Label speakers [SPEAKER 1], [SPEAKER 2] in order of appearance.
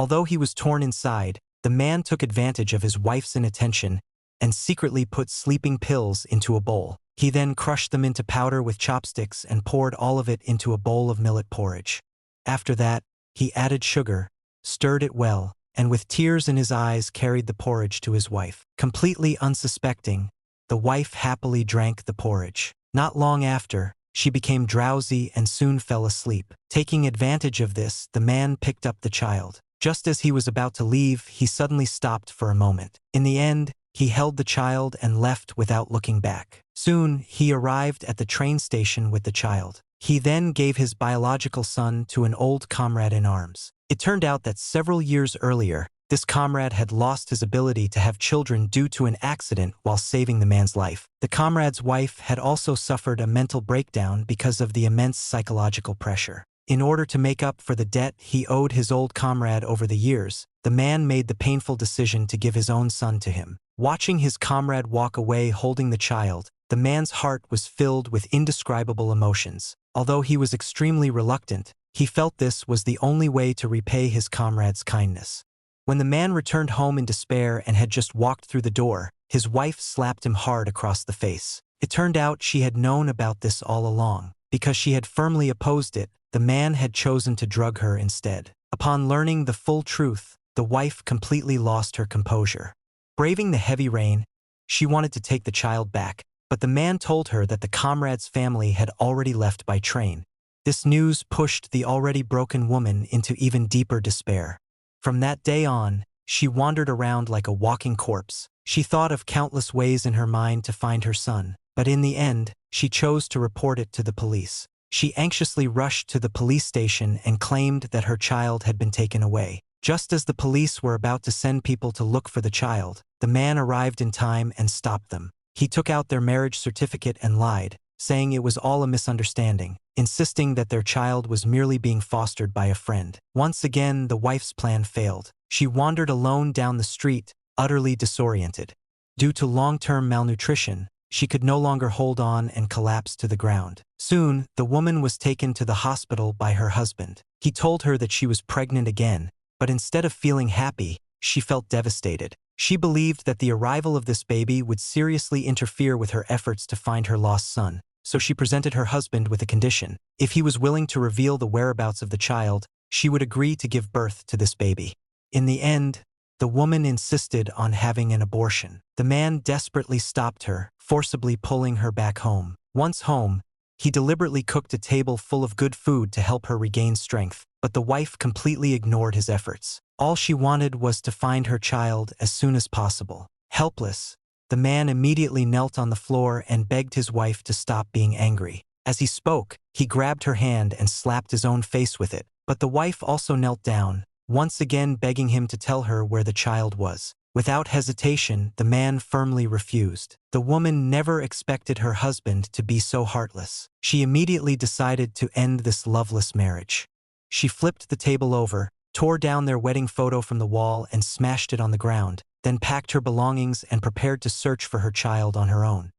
[SPEAKER 1] Although he was torn inside, the man took advantage of his wife's inattention and secretly put sleeping pills into a bowl. He then crushed them into powder with chopsticks and poured all of it into a bowl of millet porridge. After that, he added sugar, stirred it well, and with tears in his eyes carried the porridge to his wife. Completely unsuspecting, the wife happily drank the porridge. Not long after, she became drowsy and soon fell asleep. Taking advantage of this, the man picked up the child. Just as he was about to leave, he suddenly stopped for a moment. In the end, he held the child and left without looking back. Soon, he arrived at the train station with the child. He then gave his biological son to an old comrade in arms. It turned out that several years earlier, this comrade had lost his ability to have children due to an accident while saving the man's life. The comrade's wife had also suffered a mental breakdown because of the immense psychological pressure. In order to make up for the debt he owed his old comrade over the years, the man made the painful decision to give his own son to him. Watching his comrade walk away holding the child, the man's heart was filled with indescribable emotions. Although he was extremely reluctant, he felt this was the only way to repay his comrade's kindness. When the man returned home in despair and had just walked through the door, his wife slapped him hard across the face. It turned out she had known about this all along. Because she had firmly opposed it, the man had chosen to drug her instead. Upon learning the full truth, the wife completely lost her composure. Braving the heavy rain, she wanted to take the child back, but the man told her that the comrade's family had already left by train. This news pushed the already broken woman into even deeper despair. From that day on, she wandered around like a walking corpse. She thought of countless ways in her mind to find her son, but in the end, she chose to report it to the police. She anxiously rushed to the police station and claimed that her child had been taken away. Just as the police were about to send people to look for the child, the man arrived in time and stopped them. He took out their marriage certificate and lied, saying it was all a misunderstanding, insisting that their child was merely being fostered by a friend. Once again, the wife's plan failed. She wandered alone down the street, utterly disoriented. Due to long-term malnutrition, she could no longer hold on and collapsed to the ground. Soon, the woman was taken to the hospital by her husband. He told her that she was pregnant again, but instead of feeling happy, she felt devastated. She believed that the arrival of this baby would seriously interfere with her efforts to find her lost son, so she presented her husband with a condition. If he was willing to reveal the whereabouts of the child, she would agree to give birth to this baby. In the end, the woman insisted on having an abortion. The man desperately stopped her, forcibly pulling her back home. Once home, he deliberately cooked a table full of good food to help her regain strength, but the wife completely ignored his efforts. All she wanted was to find her child as soon as possible. Helpless, the man immediately knelt on the floor and begged his wife to stop being angry. As he spoke, he grabbed her hand and slapped his own face with it, but the wife also knelt down, once again begging him to tell her where the child was. Without hesitation, the man firmly refused. The woman never expected her husband to be so heartless. She immediately decided to end this loveless marriage. She flipped the table over, tore down their wedding photo from the wall and smashed it on the ground, then packed her belongings and prepared to search for her child on her own.